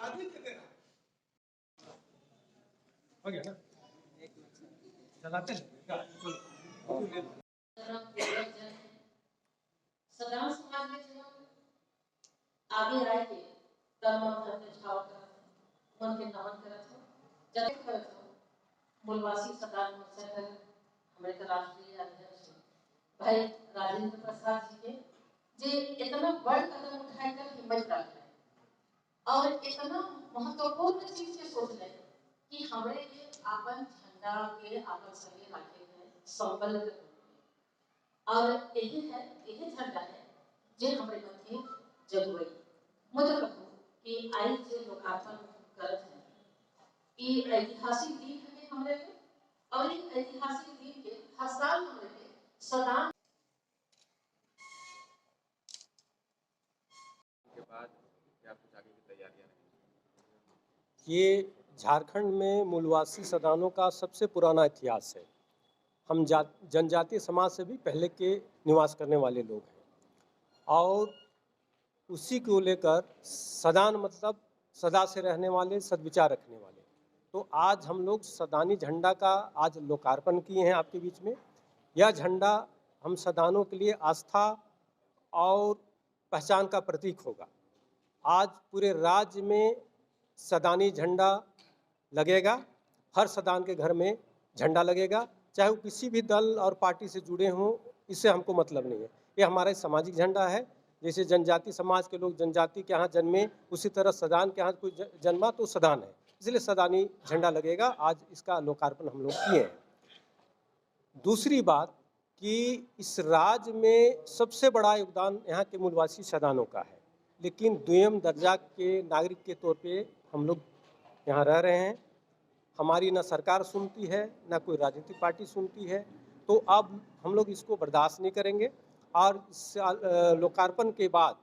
हो गया ना, चलाते हैं। सदान समाज में जो आगे आए थे तन मन धन निष्ठाव करत मन के नमन करत हो जतन करत हो मूलवासी सदान मुसहर हमारे का राष्ट्रीय अध्यक्ष भाई राजेंद्र प्रसाद जी के जे इतना बड़ कदम उठाकर हिम्मत रखा है और इतना महत्वपूर्ण चीज के सोच रहे कि हमारे लिए अपन झंडा के अपन संगे रखे हैं संबल और यही झंडा है जे हमारे मध्य जगुई मतलब कहूँ कि आई जे लोकार्पण करत है ये ऐतिहासिक दिन है हमारे लिए और इन ऐतिहासिक दिन के हर साल हमारे लिए सदा के बाद क्या कुछ आगे की तैयारियां रहेंगी? ये झारखंड में मूलवासी सदानों का सबसे पुराना इतिहास है। हम जनजातीय समाज से भी पहले के निवास करने वाले लोग हैं और उसी को लेकर सदान मतलब सदा से रहने वाले, सद्विचार रखने वाले। तो आज हम लोग सदानी झंडा का आज लोकार्पण किए हैं आपके बीच में। यह झंडा हम सदानों के लिए आस्था और पहचान का प्रतीक होगा। आज पूरे राज्य में सदानी झंडा लगेगा, हर सदान के घर में झंडा लगेगा, चाहे वो किसी भी दल और पार्टी से जुड़े हों, इससे हमको मतलब नहीं है। ये हमारा सामाजिक झंडा है। जैसे जनजाति समाज के लोग जनजाति के यहाँ जन्मे, उसी तरह सदान के यहाँ कोई जन्मा तो सदान है, इसलिए सदानी झंडा लगेगा। आज इसका लोकार्पण हम लोग किए हैं। दूसरी बात कि इस राज्य में सबसे बड़ा योगदान यहाँ के मूलवासी सदानों का है, लेकिन द्वितीय दर्जा के नागरिक के तौर पे हम लोग यहाँ रह रहे हैं। हमारी ना सरकार सुनती है, ना कोई राजनीतिक पार्टी सुनती है। तो अब हम लोग इसको बर्दाश्त नहीं करेंगे और लोकार्पण के बाद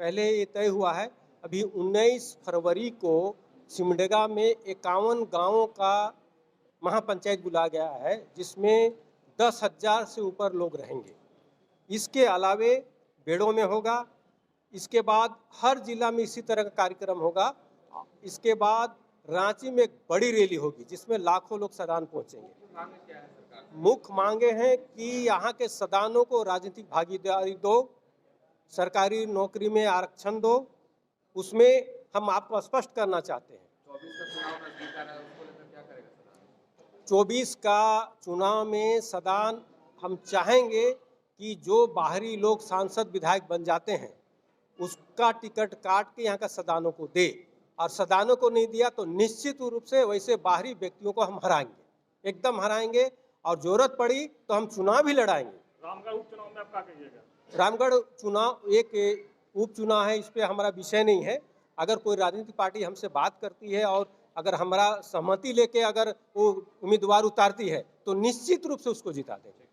पहले ये तय हुआ है, अभी 19 फरवरी को सिमडेगा में 51 गाँवों का महापंचायत बुलाया गया है, जिसमें 10,000 से ऊपर लोग रहेंगे। इसके अलावे बेड़ों में होगा। इसके बाद हर जिला में इसी तरह का कार्यक्रम होगा। इसके बाद रांची में एक बड़ी रैली होगी जिसमें लाखों लोग सदान पहुंचेंगे। मुख्य मांगे हैं कि यहाँ के सदानों को राजनीतिक भागीदारी दो, सरकारी नौकरी में आरक्षण दो। उसमें हम आपको स्पष्ट करना चाहते हैं 24 का चुनाव में सदान हम चाहेंगे कि जो बाहरी लोग सांसद विधायक बन जाते हैं उसका टिकट काट के यहाँ का सदानों को दे, और सदानों को नहीं दिया तो निश्चित रूप से वैसे बाहरी व्यक्तियों को हम हराएंगे, एकदम हराएंगे, और जरूरत पड़ी तो हम चुनाव भी लड़ाएंगे। रामगढ़ उपचुनाव में आप क्या कहिएगा? रामगढ़ चुनाव एक उपचुनाव है, इस पर हमारा विषय नहीं है। अगर कोई राजनीतिक पार्टी हमसे बात करती है और अगर हमारा सहमति लेके अगर वो उम्मीदवार उतारती है तो निश्चित रूप से उसको जिता देंगे।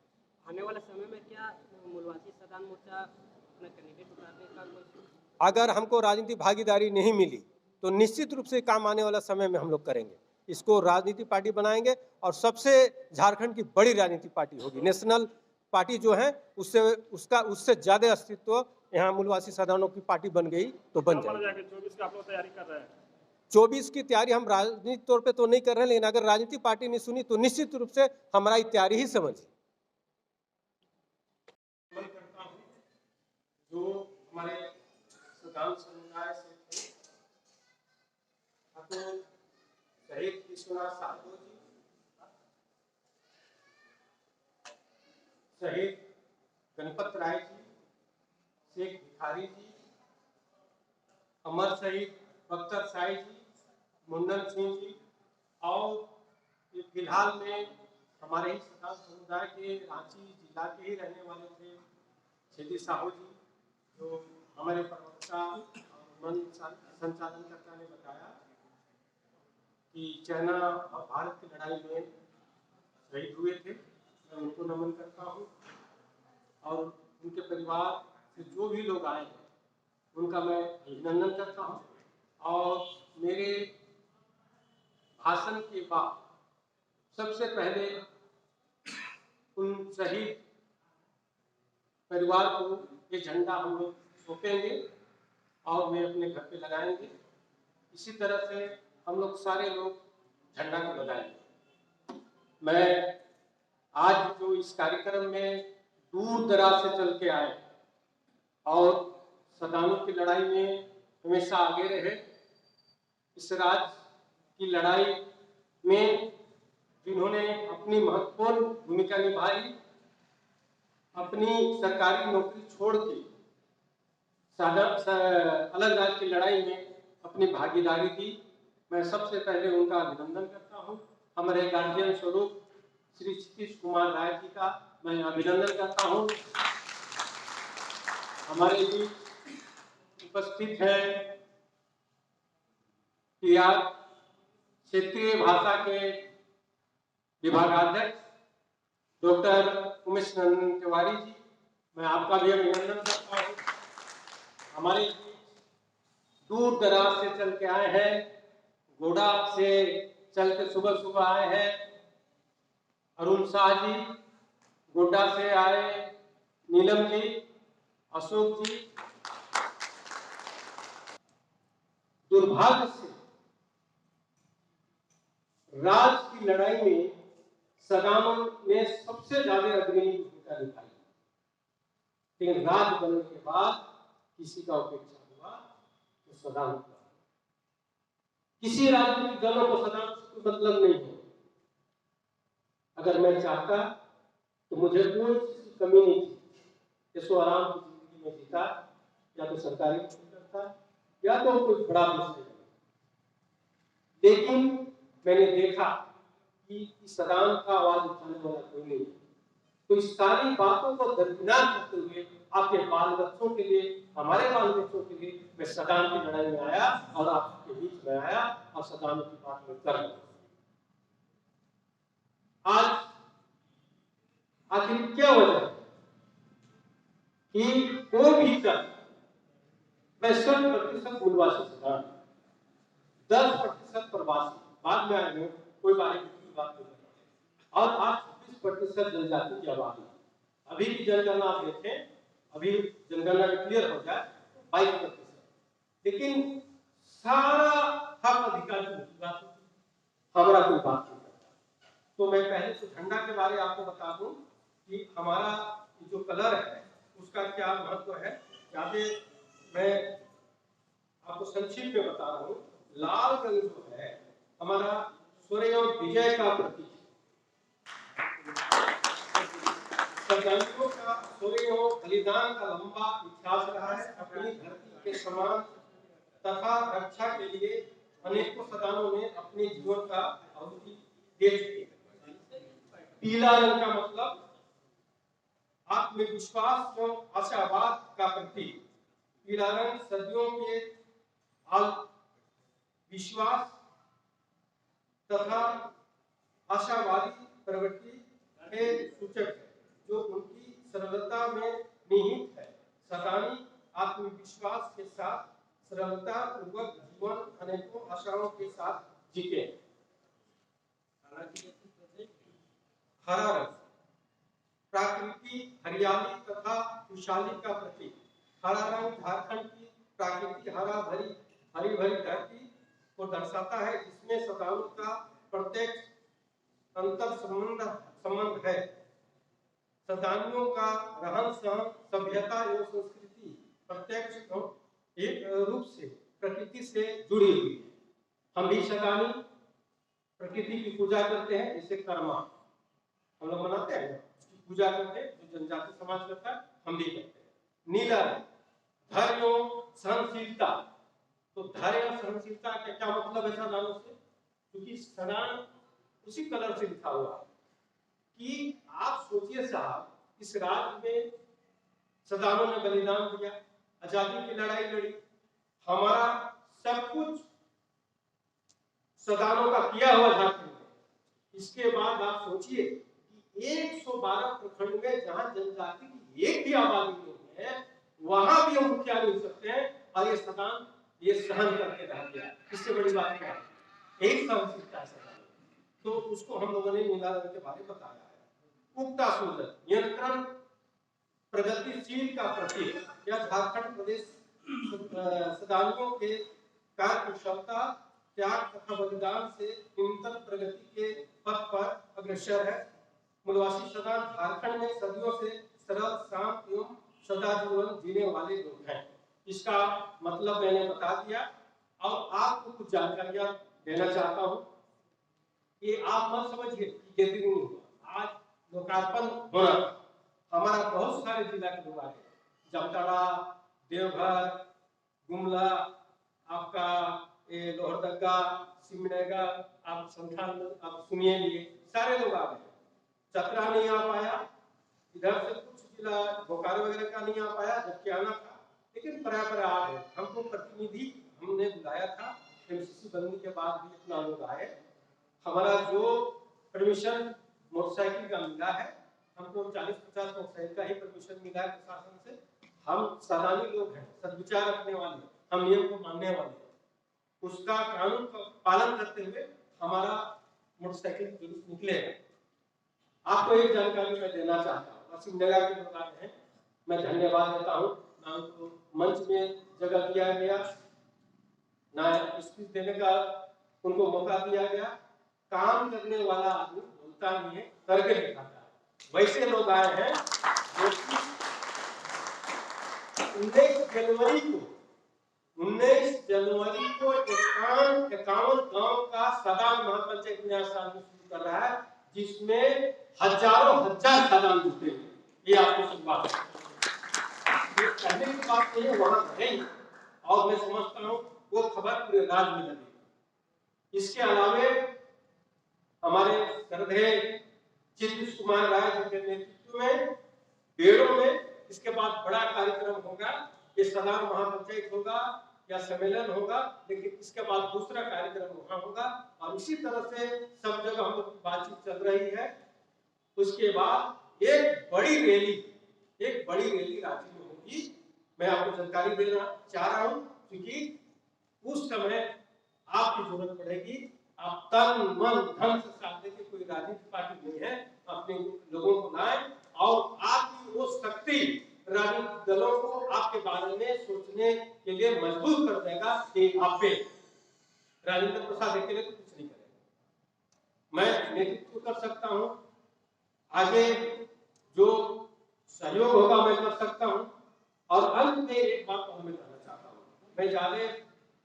आने वाले समय में क्या मूलवासी सदान मोर्चा अपना कैंडिडेट उतारने का कोई? अगर हमको राजनीतिक भागीदारी नहीं मिली तो निश्चित रूप से काम आने वाला समय में हम लोग करेंगे। इसको राजनीतिक पार्टी बनाएंगे और सबसे झारखंड की बड़ी राजनीतिक पार्टी होगी, नेशनल पार्टी जो है उससे ज्यादा अस्तित्व यहाँ मूलवासी सदानों की पार्टी बन गई तो बन जाएगी। 24 का आप लोग तैयारी कर रहे हैं? 24 की तैयारी हम राजनीतिक तौर पे तो नहीं कर रहे हैं, लेकिन अगर राजनीतिक पार्टी ने सुनी तो निश्चित रूप से हमारी तैयारी ही समझिए। जो हमारे सदान समुदाय से थे, शहीद विश्वनाथ साधु जी, शहीद गणपत राय जी, शेख भिखारी जी, अमर शहीद बख्तर साई जी, मुंडन सिंह जी, और फिलहाल में हमारे ही सदान समुदाय के रांची जिला के ही रहने वाले थे छेदी साहू जी, जो हमारे प्रवक्ता और मन संचालनकर्ता ने बताया कि चाइना और भारत की लड़ाई में शहीद हुए थे। मैं उनको नमन करता हूँ और उनके परिवार से जो भी लोग आए हैं उनका मैं अभिनंदन करता हूँ। और मेरे भाषण के बाद सबसे पहले उन शहीद परिवार को ये झंडा हम लोग सौंपेंगे और वे अपने घर पे लगाएंगे। इसी तरह से हम लोग सारे लोग झंडा को लगाएंगे। मैं आज जो इस कार्यक्रम में दूर दराज से चल के आए और सदानों की लड़ाई में हमेशा आगे रहे, इस राज्य की लड़ाई में जिन्होंने अपनी महत्वपूर्ण भूमिका निभाई, अपनी सरकारी नौकरी छोड़ के अलग राज्य की लड़ाई में अपनी भागीदारी दी, मैं सबसे पहले उनका अभिनंदन करता हूं। हमारे गार्जियन स्वरूप श्री सतीश कुमार राय जी का मैं अभिनंदन करता हूं। हमारे बीच उपस्थित है PR क्षेत्रीय भाषा के विभागाध्यक्ष डॉक्टर उमेश नंदन तिवारी जी, मैं आपका भी अभिनंदन करता हूँ। हमारे दूर दराज से चल के आए हैं, गोडा से चल के सुबह सुबह आए हैं अरुण शाह जी, गोड्डा से आए नीलम जी, अशोक जी। दुर्भाग्य से राज की लड़ाई में सदानों ने सबसे ज्यादा अग्रणी भूमिका निभाई, लेकिन राज बनने के बाद किसी का उपेक्षा हुआ तो सदानों का। किसी राजनीतिक दलों को सदानों से कोई मतलब नहीं है। अगर मैं चाहता तो मुझे कोई चीज की कमी नहीं थी, इसको आराम की जिंदगी में जीता, या तो सरकारी नौकरी करता या तो कुछ बड़ा बिजनेस। लेकिन मैंने देखा कि इस सदान का आवाज उठाने वाला कोई नहीं है। तो इस सारी बातों को दरकिनार करते हुए आपके बाल बच्चों के लिए, हमारे बाल बच्चों के लिए मैं सदान की लड़ाई में आया और आपके बीच में आया और सदान की बात में कर रहा। आज आखिर क्या वजह है कि कोई भी कर मैं 100% मूलवासी सदान, 10% प्रवासी, बाद में आएंगे कोई बात नहीं, और आज 26% जनजाति की आबादी। अभी की जनगणना आप देखें, अभी जनगणना क्लियर हो जाए 22%, लेकिन सारा हक अधिकार हमारा कोई बात नहीं करता। तो मैं पहले तो झंडा के बारे में आपको बता दूं कि हमारा जो कलर है उसका क्या महत्व है। ज्यादा मैं आपको संक्षिप्त में बता रहा हूँ। लाल रंग जो है हमारा सूर्य और विजय का प्रतीक है। सदानियों का सूर्य और बलिदान का लंबा इतिहास रहा है। अपनी धरती के समान तथा रक्षा के लिए अनेकों सदानों ने अपने जीवन का आहुति दे चुके हैं। पीला रंग का मतलब आत्मविश्वास एवं आशावाद का प्रतीक। पीला रंग सदियों के विश्वास तथा आशावादी प्रवृत्ति के सूचक है, जो उनकी सरलता में निहित है। सदानी आत्मविश्वास के साथ सरलता पूर्वक जीवन अनेकों आशाओं के साथ जीते। हरा रंग प्राकृति, हरियाली तथा खुशहाली का प्रतीक। हरा रंग झारखंड की प्राकृति हरी भरी धरती को दर्शाता है, जिसमें सदानों का प्रत्यक्ष अंतर संबंध है। सदानियों का रहन सहन, सभ्यता एवं संस्कृति प्रत्यक्ष एक रूप से प्रकृति से जुड़ी हुई है। हम भी सदानी प्रकृति की पूजा करते हैं, जैसे कर्मा हम लोग मनाते हैं, पूजा करते हैं, जो जनजाति समाज करता है हम भी करते हैं। नीला धैर्य सहनशीलता। तो धैर्य और सहनशीलता का क्या मतलब है सदानों से? क्योंकि सदान उसी कलर से लिखा हुआ है कि आप सोचिए साहब, इस राज्य में सदानों ने बलिदान दिया, आजादी की लड़ाई लड़ी, हमारा सब कुछ सदानों का किया हुआ झारखंड में। इसके बाद आप सोचिए कि 112 प्रखंड में जहां जनजाति की एक भी आबादी नहीं है, वहां भी हम मुखिया नहीं हो सकते हैं, और ये सदान ये सहन करके रह गया। इससे बड़ी बात क्या है? एक सहनशीलता है। तो उसको हम लोगों ने नीला रंग के बारे में बताया है। उगता सूरज नियंत्रण प्रगतिशील का प्रतीक। यह झारखंड प्रदेश सदानियों के कार्य कुशलता, त्याग तथा बलिदान से निरंतर प्रगति के पथ पर अग्रसर है। मूलवासी सदान झारखंड में सदियों से सरल, शांत एवं सदा जीवन जीने वाले लोग हैं। इसका मतलब मैंने बता दिया और आपको कुछ जानकारियां देना चाहता हूं कि आप मत समझिए कि ये दिन नहीं हुआ, आज लोकार्पण हो रहा है। हमारा बहुत सारे जिला के लोग आए, जामताड़ा, देवघर, गुमला, आपका ये लोहरदगा, सिमडेगा, आप संथाल आप सुनिए लिए सारे लोग आ गए। चतरा नहीं आ पाया, इधर से कुछ जिला बोकारो वगैरह का नहीं आ पाया, जबकि आना था, लेकिन पर्याप्त आ गए। हमको प्रतिनिधि हमने बुलाया था, एमसीसी बनने के बाद भी इतना लोग आए। हमारा जो परमिशन मोटरसाइकिल का मिला है, हमको 40-50 मोटरसाइकिल का ही परमिशन मिला है प्रशासन से। हम सदानी लोग हैं, सद्विचार रखने वाले, हम नियम को मानने वाले, उसका कानून का पालन करते हुए हमारा मोटरसाइकिल जुलूस निकलेगा। आपको एक जानकारी मैं देना चाहता हूँ, सिमडेगा के लोग आए हैं, मैं धन्यवाद देता हूँ ना, उनको मंच में जगह दिया गया, ना स्पीच देने का उनको मौका दिया गया। काम करने वाला आदमी बोलता नहीं है, करके दिखाता है। वैसे लोग आए हैं जो 19 जनवरी को 51 गांव का सदान महापंचायत नया साल में शुरू कर रहा है, जिसमें हजारों हजार सदान जुटे हैं। ये आपको शुरुआत है, ये कहने की बात नहीं है, वहां रहेंगे और मैं समझता हूँ वो खबर पूरे राज्य में लगेगी। इसके अलावे हमारे श्रद्धेय चित्रिश कुमार राय जी के नेतृत्व में बेड़ों में इसके बाद बड़ा कार्यक्रम होगा। ये सदान महापंचायत होगा या सम्मेलन होगा, लेकिन इसके बाद दूसरा कार्यक्रम वहां होगा और इसी तरह से सब जगह हम लोग की बातचीत चल रही है। उसके बाद एक बड़ी रैली राज्य में होगी। मैं आपको जानकारी देना चाह रहा हूं, क्योंकि उस समय आपकी जरूरत पड़ेगी। आप तन मन धन से साथ देके, कोई राजनीतिक पार्टी नहीं है, अपने लोगों को लाएं और आपकी वो शक्ति राजनीतिक दलों को आपके बारे में सोचने के लिए मजबूर कर देगा कि आप पे राजेंद्र प्रसाद अकेले तो कुछ नहीं करेगा। मैं नेतृत्व कर सकता हूं, आगे जो सहयोग होगा मैं कर सकता हूं। और अंत में एक बात और मैं कहना चाहता हूं, मैं ज्यादा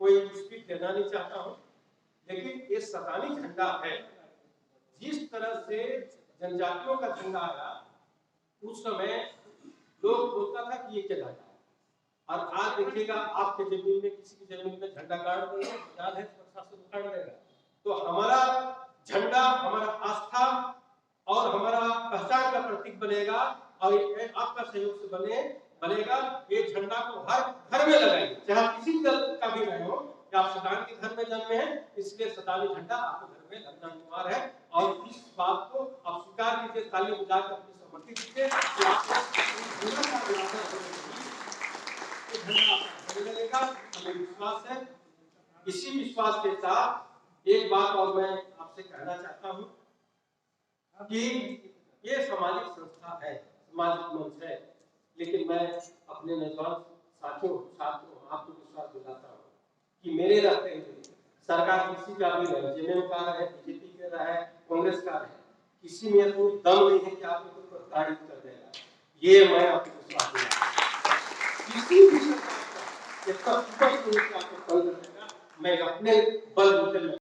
कोई स्पीच देना नहीं चाहता हूं, लेकिन ये सदानी झंडा है। जिस तरह से जनजातियों का झंडा आया, उस समय लोग बोलता था कि ये क्या झंडा है, और आज देखिएगा आपके जमीन में, किसी की जमीन में झंडा गाड़ देगा, याद है प्रशासन उखाड़ देगा। तो हमारा झंडा हमारा आस्था और हमारा पहचान का प्रतीक बनेगा और आपका सहयोग से बनेगा। ये झंडा को हर घर में लगाएंगे, चाहे किसी दल का भी रहे हो, या आप सदान के घर में जन्मे हैं, इसलिए सदानी झंडा आपके घर में लगना अनिवार्य है। और इस बात को आप स्वीकार कीजिए, ताली बजाकर अपनी सहमति दीजिए कि आपको लगेगा। हमें विश्वास है। इसी विश्वास के साथ एक बात और मैं आपसे कहना चाहता हूं कि ये सामाजिक संस्था है, सामाजिक मंच है, लेकिन मैं अपने नौजवान साथियों आपको विश्वास दिलाता हूँ कि मेरे रहते हुए सरकार किसी का भी रहे, जेएमएम का रहे, बीजेपी का रहे, कांग्रेस का रहे, किसी में कोई दम नहीं है कि आपको कोई प्रताड़ित कर देगा। ये मैं आपको विश्वास दिलाता हूँ। किसी भी सरकार का आपको तंग कर देगा, मैं अपने बलबूते